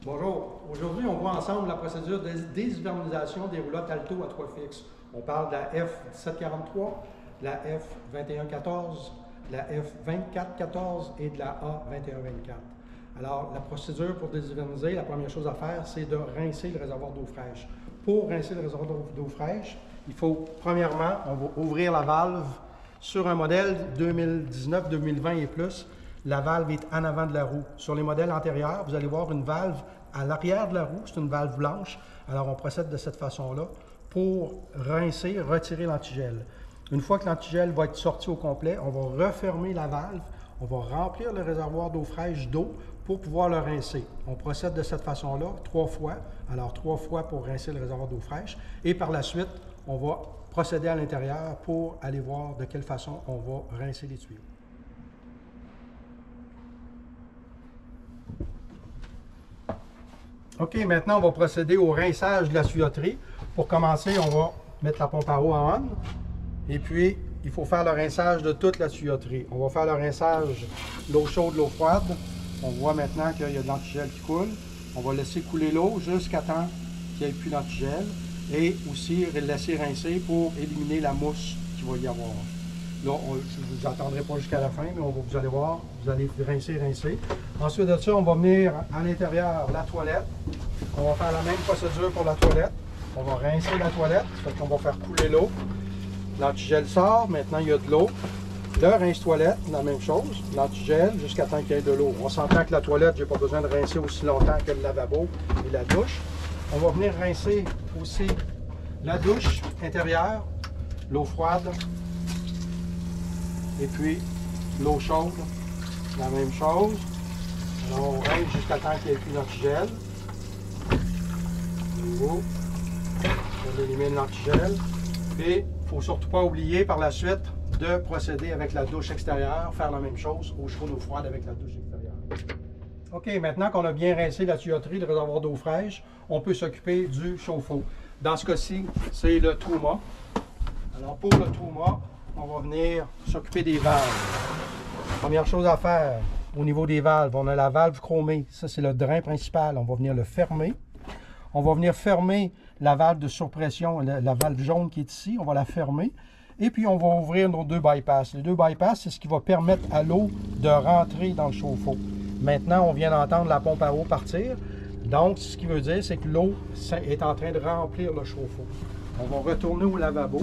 Bonjour. Aujourd'hui, on voit ensemble la procédure de déshivernisation des roulottes Alto à 3 fixes. On parle de la F1743, de la F2114, de la F2414 et de la A2124. Alors, la procédure pour déshiverniser, la première chose à faire, c'est de rincer le réservoir d'eau fraîche. Pour rincer le réservoir d'eau fraîche, il faut, premièrement, on va ouvrir la valve sur un modèle 2019, 2020 et plus. La valve est en avant de la roue. Sur les modèles antérieurs, vous allez voir une valve à l'arrière de la roue. C'est une valve blanche. Alors, on procède de cette façon-là pour rincer, retirer l'antigel. Une fois que l'antigel va être sorti au complet, on va refermer la valve. On va remplir le réservoir d'eau fraîche d'eau pour pouvoir le rincer. On procède de cette façon-là 3 fois. Alors, 3 fois pour rincer le réservoir d'eau fraîche. Et par la suite, on va procéder à l'intérieur pour aller voir de quelle façon on va rincer les tuyaux. OK, maintenant, on va procéder au rinçage de la tuyauterie. Pour commencer, on va mettre la pompe à eau en on. Et puis, il faut faire le rinçage de toute la tuyauterie. On va faire le rinçage l'eau chaude, l'eau froide. On voit maintenant qu'il y a de l'antigel qui coule. On va laisser couler l'eau jusqu'à temps qu'il n'y ait plus d'antigel. Et aussi laisser rincer pour éliminer la mousse qu'il va y avoir. Là, je ne vous attendrai pas jusqu'à la fin, mais vous allez voir, vous allez rincer. Ensuite de ça, on va venir à l'intérieur la toilette. On va faire la même procédure pour la toilette. On va rincer la toilette, ça fait qu'on va faire couler l'eau. L'antigel sort, maintenant il y a de l'eau. Le rince-toilette, la même chose. L'antigel jusqu'à temps qu'il y ait de l'eau. On s'entend que la toilette, je n'ai pas besoin de rincer aussi longtemps que le lavabo et la douche. On va venir rincer aussi la douche intérieure, l'eau froide. Et puis, l'eau chaude, la même chose. Alors, on rince jusqu'à temps qu'il n'y ait plus d'antigel. On élimine l'antigel. Et il ne faut surtout pas oublier par la suite de procéder avec la douche extérieure, faire la même chose au chaud d'eau froide avec la douche extérieure. OK, maintenant qu'on a bien rincé la tuyauterie, le réservoir d'eau fraîche, on peut s'occuper du chauffe-eau. Dans ce cas-ci, c'est le Truma. Alors, pour le Truma, on va venir s'occuper des valves. Première chose à faire, au niveau des valves, on a la valve chromée. Ça, c'est le drain principal. On va venir le fermer. On va venir fermer la valve de surpression, la valve jaune qui est ici. On va la fermer. Et puis, on va ouvrir nos 2 bypass. Les 2 bypass, c'est ce qui va permettre à l'eau de rentrer dans le chauffe-eau. Maintenant, on vient d'entendre la pompe à eau partir. Donc, ce qui veut dire, c'est que l'eau est en train de remplir le chauffe-eau. On va retourner au lavabo.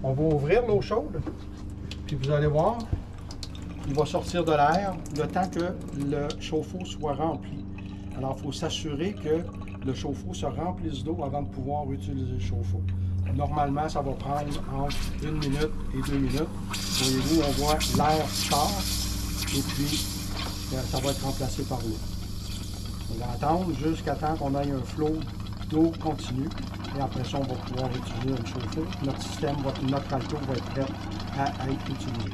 On va ouvrir l'eau chaude, puis vous allez voir, il va sortir de l'air le temps que le chauffe-eau soit rempli. Alors, il faut s'assurer que le chauffe-eau se remplisse d'eau avant de pouvoir utiliser le chauffe-eau. Normalement, ça va prendre entre 1 minute et 2 minutes. Voyez-vous, on voit l'air sort, et puis ça va être remplacé par l'eau. On va attendre jusqu'à temps qu'on ait un flot d'eau continue. Et après ça, on va pouvoir utiliser un chauffe-eau. Notre système, notre Alto va être prêt à être utilisé.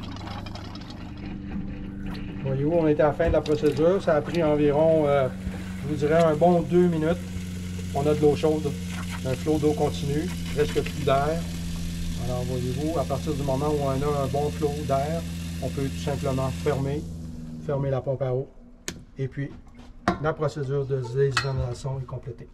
Voyez-vous, on est à la fin de la procédure. Ça a pris environ, je vous dirais, un bon 2 minutes. On a de l'eau chaude, un flot d'eau continue, presque plus d'air. Alors, voyez-vous, à partir du moment où on a un bon flot d'air, on peut tout simplement fermer la pompe à eau. Et puis, la procédure de déshivernisation est complétée.